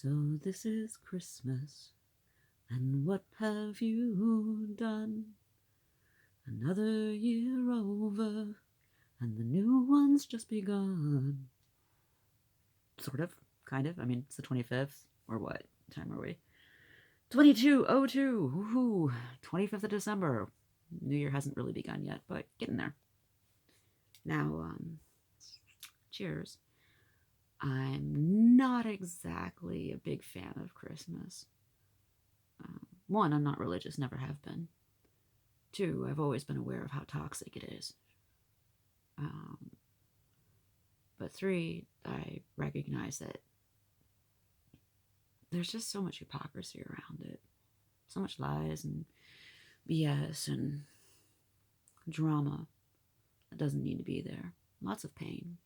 So this is Christmas, and what have you done? Another year over, and the new one's just begun. Sort of, kind of. I mean, it's the 25th, or what time are we? 22:02, woohoo, 25th of December. New Year hasn't really begun yet, but getting there. Now, cheers. I'm not exactly a big fan of Christmas. One, I'm not religious, never have been. Two, I've always been aware of how toxic it is. But three, I recognize that there's just so much hypocrisy around it. So much lies and BS and drama that doesn't need to be there. Lots of pain.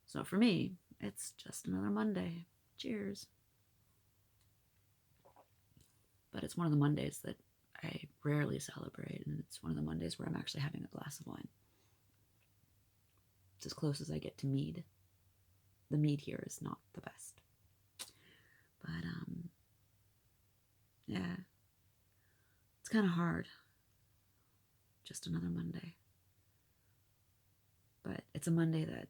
So for me, it's just another Monday. Cheers. But it's one of the Mondays that I rarely celebrate, and it's one of the Mondays where I'm actually having a glass of wine. It's as close as I get to mead. The mead here is not the best. But, yeah. It's kind of hard. Just another Monday. But it's a Monday that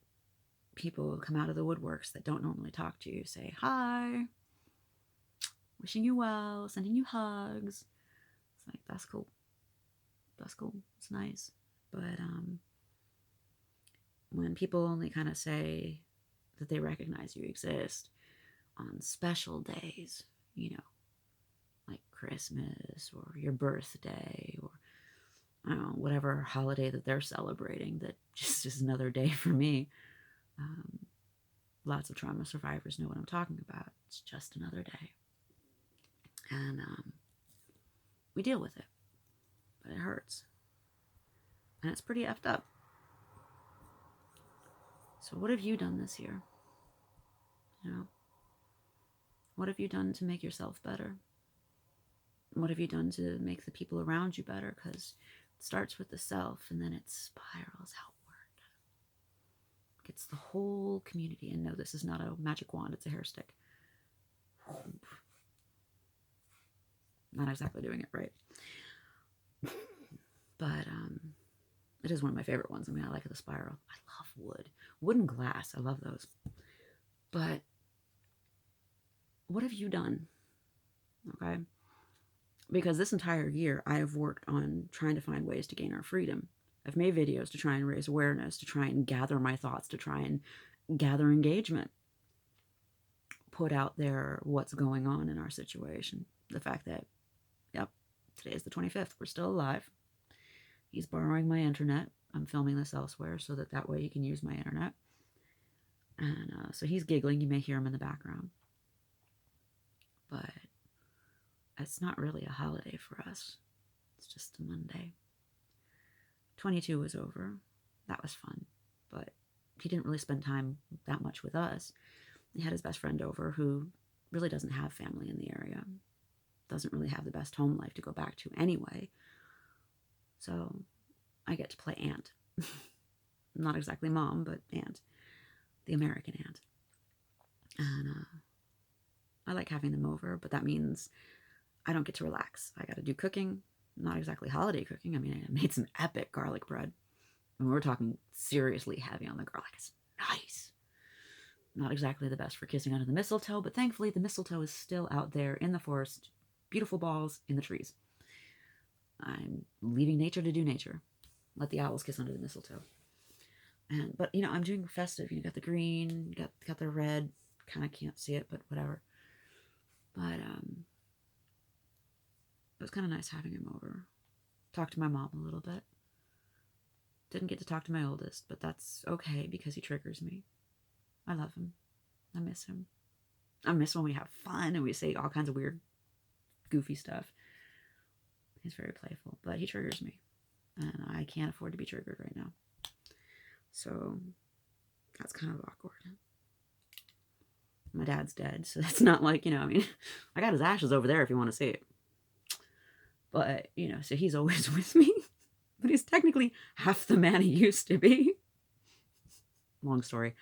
people come out of the woodworks that don't normally talk to you, say, hi, wishing you well, sending you hugs. It's like, that's cool. That's cool. It's nice. But when people only kind of say that they recognize you exist on special days, you know, like Christmas or your birthday or I don't know, whatever holiday that they're celebrating that just is another day for me. Lots of trauma survivors know what I'm talking about. It's just another day. And we deal with it. But it hurts. And it's pretty effed up. So what have you done this year? You know? What have you done to make yourself better? What have you done to make the people around you better? Because it starts with the self and then it spirals outward. Gets the whole community. And no, this is not a magic wand. It's a hair stick. Not exactly doing it right. But it is one of my favorite ones. I mean, I like the spiral. I love wood. Wood and glass. I love those. But what have you done? Okay? Because this entire year, I have worked on trying to find ways to gain our freedom. I've made videos to try and raise awareness, to try and gather my thoughts, to try and gather engagement. Put out there what's going on in our situation. The fact that, yep, today is the 25th. We're still alive. He's borrowing my internet. I'm filming this elsewhere so that way he can use my internet. And so he's giggling. You may hear him in the background. But it's not really a holiday for us. It's just a Monday. 22 was over. That was fun. But he didn't really spend time that much with us. He had his best friend over who really doesn't have family in the area. Doesn't really have the best home life to go back to anyway. So I get to play aunt. Not exactly mom, but aunt. The American aunt. And I like having them over, but that means I don't get to relax. I got to do cooking. Not exactly holiday cooking. I mean, I made some epic garlic bread. And we're talking seriously heavy on the garlic. It's nice. Not exactly the best for kissing under the mistletoe, but thankfully the mistletoe is still out there in the forest. Beautiful balls in the trees. I'm leaving nature to do nature. Let the owls kiss under the mistletoe. But you know, I'm doing festive. You got the green, got the red. Kind of can't see it, but whatever. But it was kind of nice having him over. Talked to my mom a little bit. Didn't get to talk to my oldest, but that's okay because he triggers me. I love him. I miss him. I miss when we have fun and we say all kinds of weird, goofy stuff. He's very playful, but he triggers me. And I can't afford to be triggered right now. So that's kind of awkward. My dad's dead, so that's not like, you know, I mean, I got his ashes over there if you want to see it. But, you know, so he's always with me. But he's technically half the man he used to be. Long story.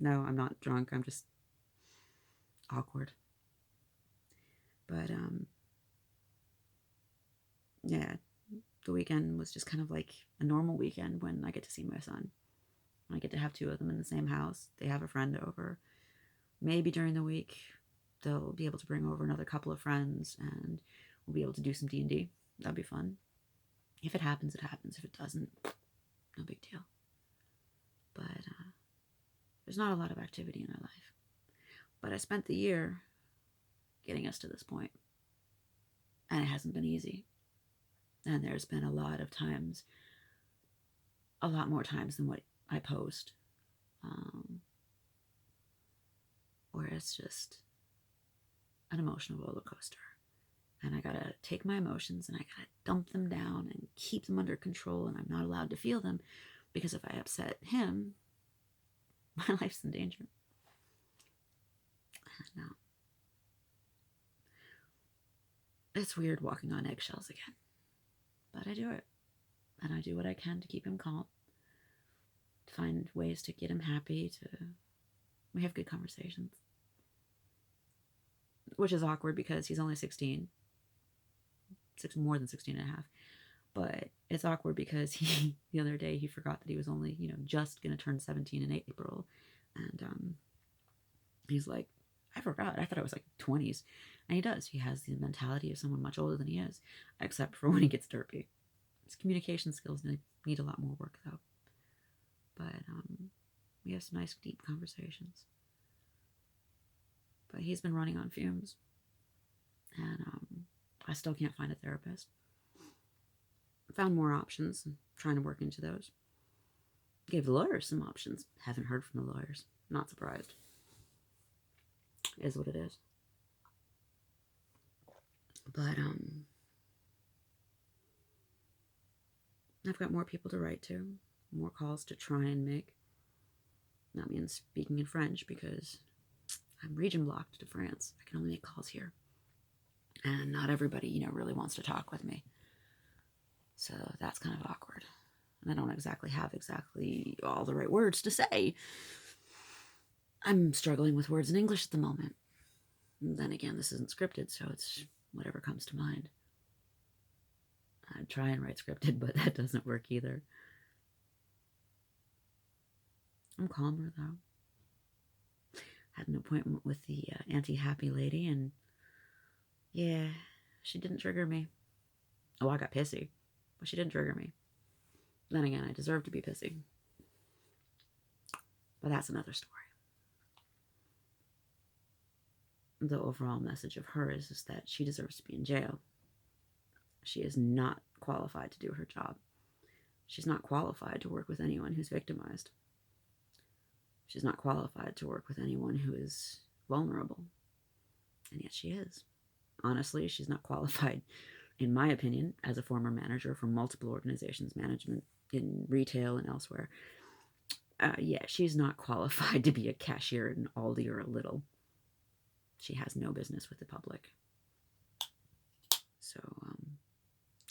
No, I'm not drunk. I'm just awkward. But yeah, the weekend was just kind of like a normal weekend when I get to see my son. I get to have two of them in the same house. They have a friend over. Maybe during the week they'll be able to bring over another couple of friends and we'll be able to do some D&D. That'd be fun. If it happens, it happens. If it doesn't, no big deal. But there's not a lot of activity in our life. But I spent the year getting us to this point. And it hasn't been easy. And there's been a lot of times, a lot more times than what I post, where it's just an emotional roller coaster. And I gotta take my emotions and I gotta dump them down and keep them under control, and I'm not allowed to feel them, because if I upset him, my life's in danger. No. It's weird walking on eggshells again. But I do it. And I do what I can to keep him calm, to find ways to get him happy, we have good conversations. Which is awkward because he's only 16. More than 16 and a half. But it's awkward because the other day he forgot that he was only, just going to turn 17 in April. And he's like, I forgot. I thought it was like 20s. And he does. He has the mentality of someone much older than he is, except for when he gets derpy. His communication skills need a lot more work, though. But we have some nice, deep conversations. But he's been running on fumes. And I still can't find a therapist. Found more options and trying to work into those. Gave the lawyers some options. Haven't heard from the lawyers. Not surprised. It is what it is. But I've got more people to write to, more calls to try and make. That means speaking in French, because I'm region blocked to France. I can only make calls here. And not everybody, really wants to talk with me. So that's kind of awkward. And I don't have all the right words to say. I'm struggling with words in English at the moment. And then again, this isn't scripted, so it's whatever comes to mind. I try and write scripted, but that doesn't work either. I'm calmer, though. Had an appointment with the anti-happy lady, and yeah, she didn't trigger me. Oh, I got pissy, but she didn't trigger me. Then again, I deserve to be pissy. But that's another story. The overall message of her is that she deserves to be in jail. She is not qualified to do her job. She's not qualified to work with anyone who's victimized. She's not qualified to work with anyone who is vulnerable. And yet she is. Honestly, she's not qualified, in my opinion, as a former manager for multiple organizations, management in retail and elsewhere. She's not qualified to be a cashier in Aldi or a Lidl. She has no business with the public. So,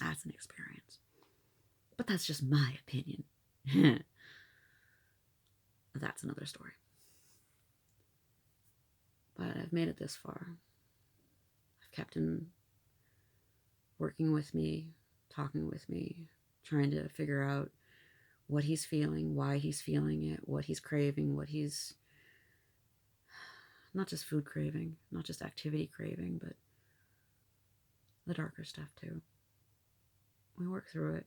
that's an experience. But that's just my opinion. That's another story. But I've made it this far. I've kept him working with me, talking with me, trying to figure out what he's feeling, why he's feeling it, what he's craving, what he's... Not just food craving, not just activity craving, but the darker stuff too. We work through it.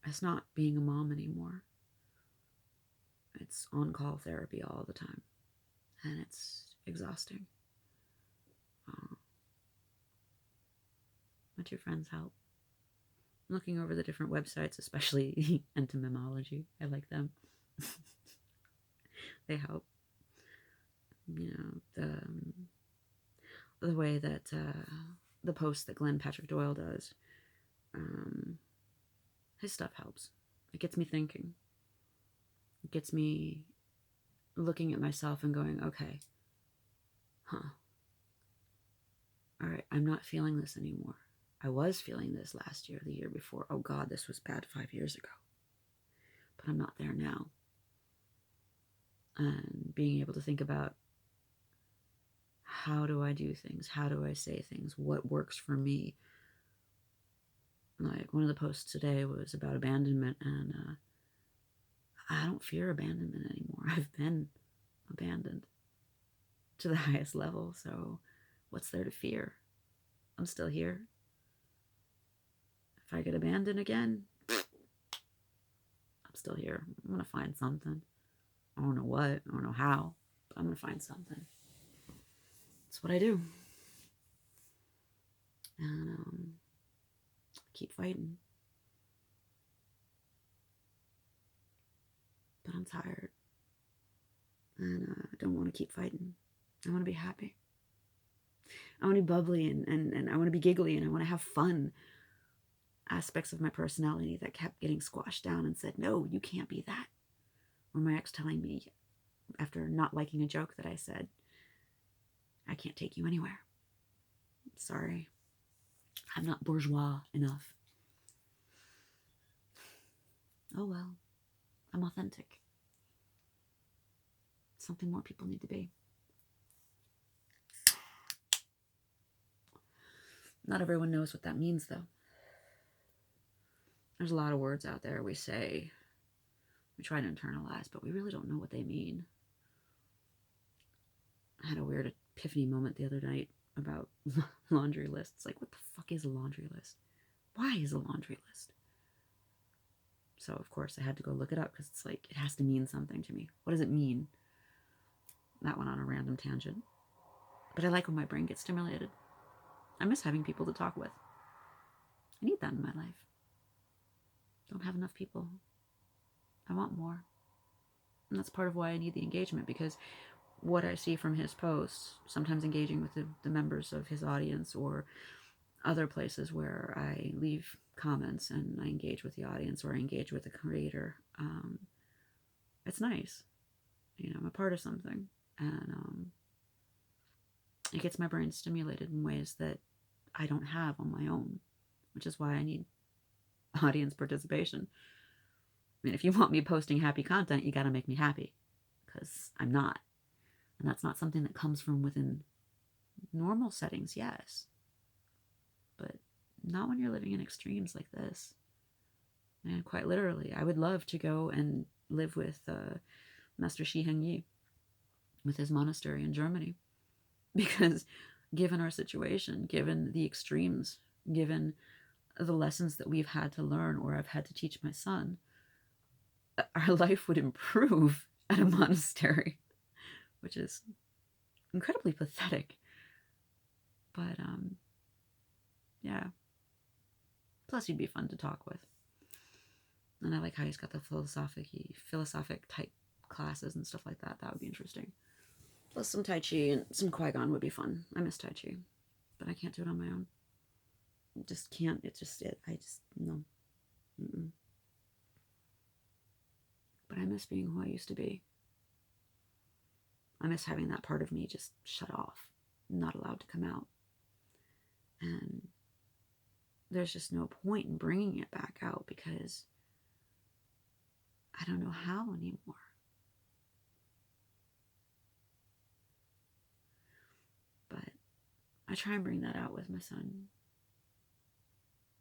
It's not being a mom anymore. It's on-call therapy all the time. And it's exhausting. My two friends help. I'm looking over the different websites, especially entomology. I like them. They help. The way that the post that Glenn Patrick Doyle does, his stuff helps. It gets me thinking. It gets me looking at myself and going, okay, all right, I'm not feeling this anymore. I was feeling this last year, the year before. Oh God, this was bad 5 years ago. But I'm not there now. And being able to think about how do I do things? How do I say things? What works for me? Like, one of the posts today was about abandonment, and I don't fear abandonment anymore. I've been abandoned to the highest level, so what's there to fear? I'm still here. If I get abandoned again, I'm still here. I'm gonna find something. I don't know what, I don't know how, but I'm gonna find something. That's what I do. And keep fighting. But I'm tired. And I don't want to keep fighting. I want to be happy. I want to be bubbly, and I want to be giggly, and I want to have fun. Aspects of my personality that kept getting squashed down and said, no, you can't be that. Or my ex telling me, after not liking a joke that I said, I can't take you anywhere. Sorry. I'm not bourgeois enough. Oh well. I'm authentic. Something more people need to be. Not everyone knows what that means, though. There's a lot of words out there we say, we try to internalize, but we really don't know what they mean. I had a weird epiphany moment the other night about laundry lists. Like, what the fuck is a laundry list? Why is a laundry list? So, of course, I had to go look it up because it's like, it has to mean something to me. What does it mean? That went on a random tangent. But I like when my brain gets stimulated. I miss having people to talk with. I need that in my life. Don't have enough people. I want more. And that's part of why I need the engagement, because what I see from his posts, sometimes engaging with the members of his audience, or other places where I leave comments and I engage with the audience, or I engage with the creator, it's nice. You know, I'm a part of something, and it gets my brain stimulated in ways that I don't have on my own, which is why I need audience participation. I mean, if you want me posting happy content, you got to make me happy, because I'm not. And that's not something that comes from within normal settings, yes. But not when you're living in extremes like this. And quite literally, I would love to go and live with Master Shi Hengyi, with his monastery in Germany. Because given our situation, given the extremes, given the lessons that we've had to learn, or I've had to teach my son, our life would improve at a monastery, which is incredibly pathetic. But, yeah. Plus, he'd be fun to talk with. And I like how he's got the philosophic type classes and stuff like that. That would be interesting. Plus some Tai Chi and some Qui-Gon would be fun. I miss Tai Chi, but I can't do it on my own. Just can't. It's just it. No. Mm-mm. But I miss being who I used to be. I miss having that part of me just shut off, not allowed to come out. And there's just no point in bringing it back out, because I don't know how anymore. But I try and bring that out with my son.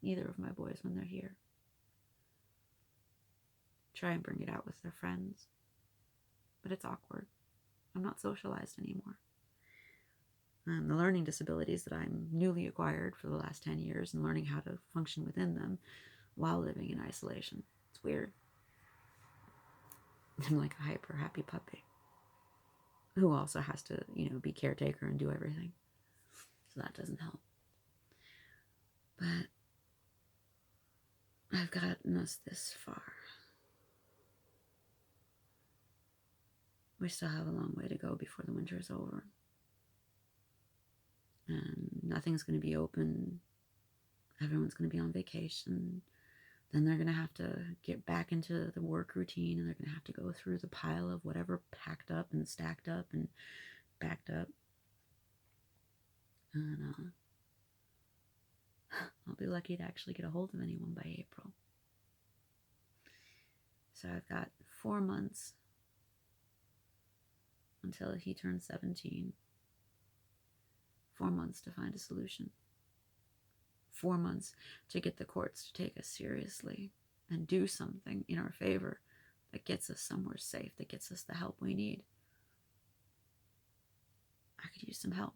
Either of my boys when they're here. Try and bring it out with their friends. But it's awkward. I'm not socialized anymore. And the learning disabilities that I'm newly acquired for the last 10 years, and learning how to function within them while living in isolation. It's weird. I'm like a hyper happy puppy who also has to, be caretaker and do everything. So that doesn't help. But I've gotten us this far. We still have a long way to go before the winter is over. And nothing's going to be open. Everyone's going to be on vacation. Then they're going to have to get back into the work routine, and they're going to have to go through the pile of whatever packed up and stacked up and backed up. And I'll be lucky to actually get a hold of anyone by April. So I've got 4 months until he turns 17. 4 months to find a solution. 4 months to get the courts to take us seriously and do something in our favor that gets us somewhere safe, that gets us the help we need. I could use some help.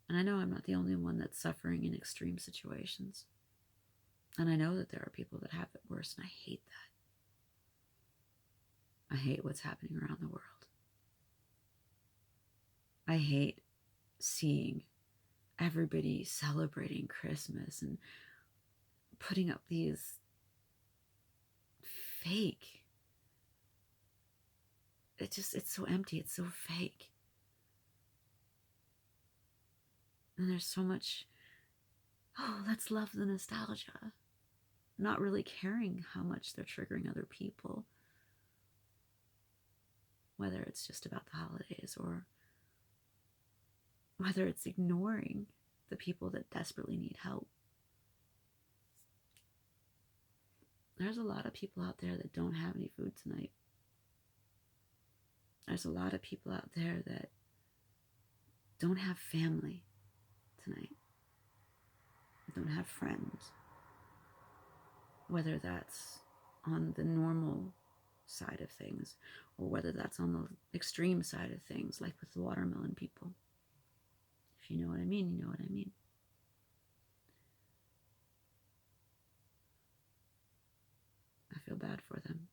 And I know I'm not the only one that's suffering in extreme situations. And I know that there are people that have it worse, and I hate that. I hate what's happening around the world. I hate seeing everybody celebrating Christmas and putting up these fake. It's so empty. It's so fake. And there's so much, oh, let's love the nostalgia. Not really caring how much they're triggering other people. Whether it's just about the holidays or whether it's ignoring the people that desperately need help. There's a lot of people out there that don't have any food tonight. There's a lot of people out there that don't have family tonight. Don't have friends. Whether that's on the normal side of things or whether that's on the extreme side of things, like with the watermelon people. If you know what I mean, you know what I mean. I feel bad for them,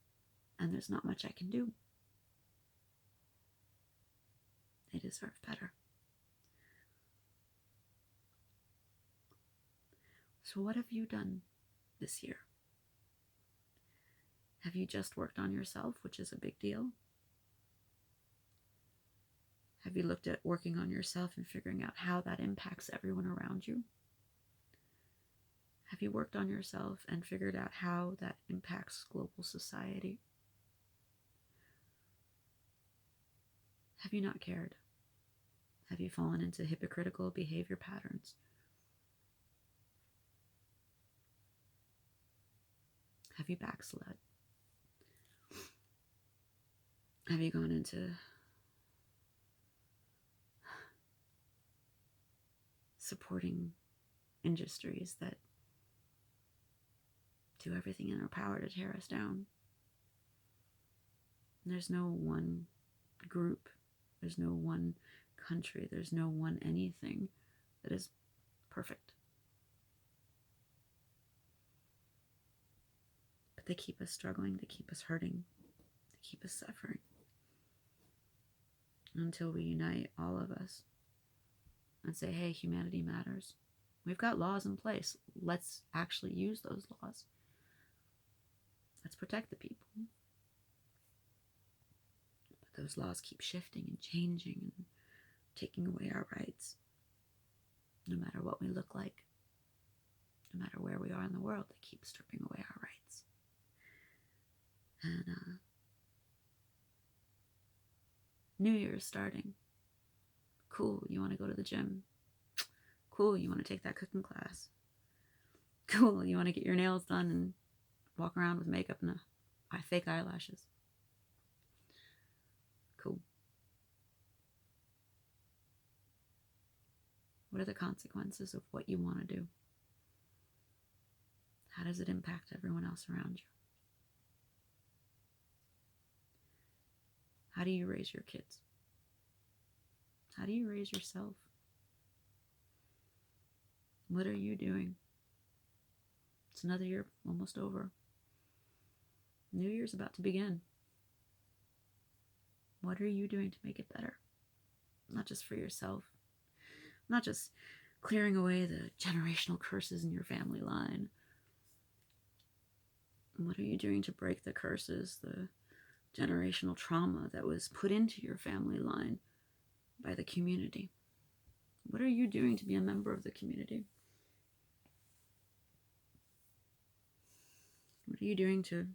and there's not much I can do. They deserve better. So what have you done this year? Have you just worked on yourself, which is a big deal? Have you looked at working on yourself and figuring out how that impacts everyone around you? Have you worked on yourself and figured out how that impacts global society? Have you not cared? Have you fallen into hypocritical behavior patterns? Have you backslid? Have you gone into supporting industries that do everything in their power to tear us down? There's no one group, there's no one country, there's no one anything that is perfect. But they keep us struggling, they keep us hurting, they keep us suffering. Until we unite, all of us, and say, hey, humanity matters. We've got laws in place. Let's actually use those laws. Let's protect the people. But those laws keep shifting and changing and taking away our rights. No matter what we look like, no matter where we are in the world, they keep stripping away our rights. And New Year's starting. Cool, you want to go to the gym. Cool, you want to take that cooking class. Cool, you want to get your nails done and walk around with makeup and fake eyelashes. Cool. What are the consequences of what you want to do? How does it impact everyone else around you? How do you raise your kids? How do you raise yourself? What are you doing? It's another year almost over. New Year's about to begin. What are you doing to make it better? Not just for yourself. Not just clearing away the generational curses in your family line. What are you doing to break the curses, the generational trauma that was put into your family line by the community? What are you doing to be a member of the community? What are you doing to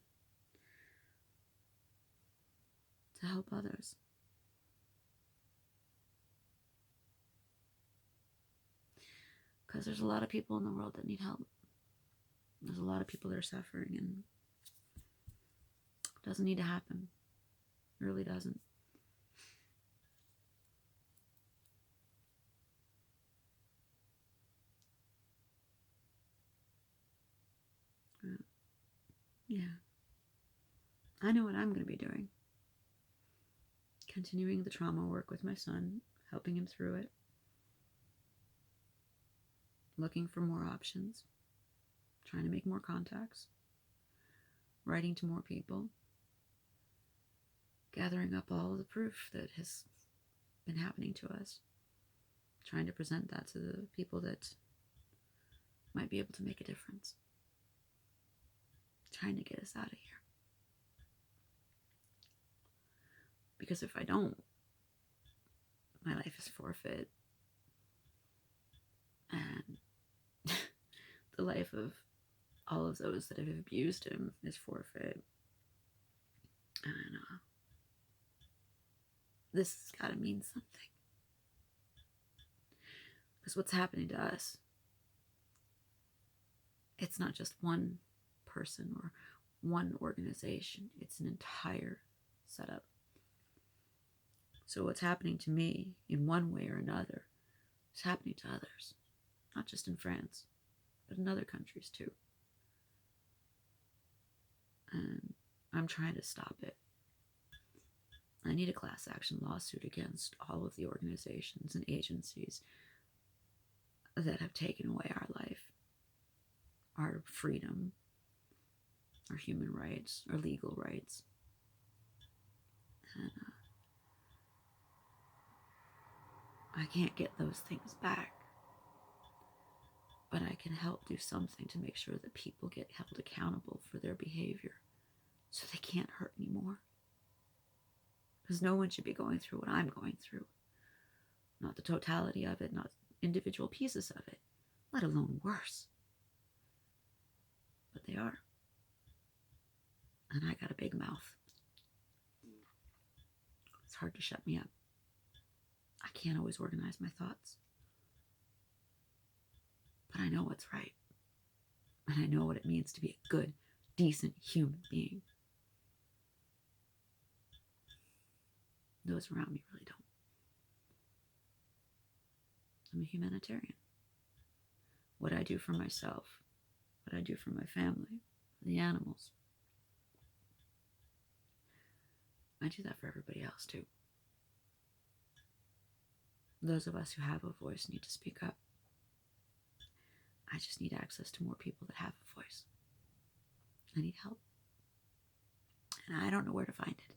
help others? Because there's a lot of people in the world that need help. There's a lot of people that are suffering, and it doesn't need to happen. It really doesn't. I know what I'm going to be doing. Continuing the trauma work with my son, helping him through it, looking for more options, trying to make more contacts, writing to more people, gathering up all of the proof that has been happening to us, trying to present that to the people that might be able to make a difference, trying to get us out of here. Because if I don't, my life is forfeit. And the life of all of those that have abused him is forfeit. And this has got to mean something. Because what's happening to us, it's not just one person or one organization. It's an entire setup. So what's happening to me in one way or another is happening to others. Not just in France, but in other countries too. And I'm trying to stop it. I need a class action lawsuit against all of the organizations and agencies that have taken away our life, our freedom, our human rights, our legal rights. And I can't get those things back. But I can help do something to make sure that people get held accountable for their behavior so they can't hurt anymore. Because no one should be going through what I'm going through. Not the totality of it, not individual pieces of it, let alone worse. But they are. And I got a big mouth. It's hard to shut me up. I can't always organize my thoughts. But I know what's right. And I know what it means to be a good, decent human being. Those around me really don't. I'm a humanitarian. What I do for myself, what I do for my family, for the animals, I do that for everybody else too. Those of us who have a voice need to speak up. I just need access to more people that have a voice. I need help. And I don't know where to find it.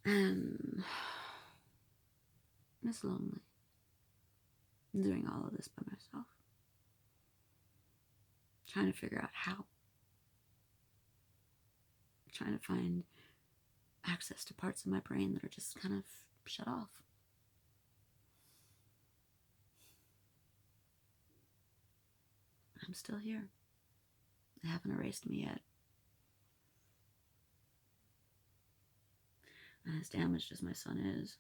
And it's lonely. I'm doing all of this by myself. Trying to figure out how. Trying to find access to parts of my brain that are just kind of shut off. I'm still here. They haven't erased me yet. And as damaged as my son is,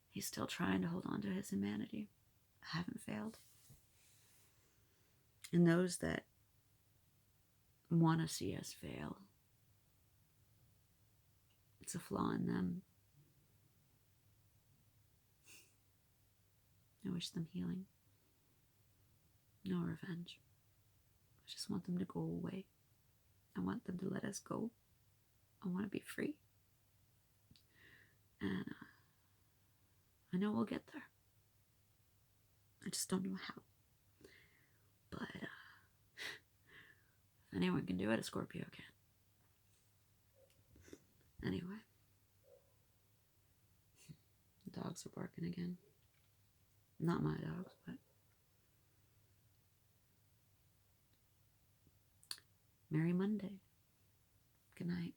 he's still trying to hold on to his humanity. I haven't failed. And those that want to see us fail, it's a flaw in them. I wish them healing. No revenge. I just want them to go away. I want them to let us go. I want to be free. And I know we'll get there. I just don't know how. But if anyone can do it, a Scorpio can. Anyway. The dogs are barking again. Not my dogs, but Merry Monday. Good night.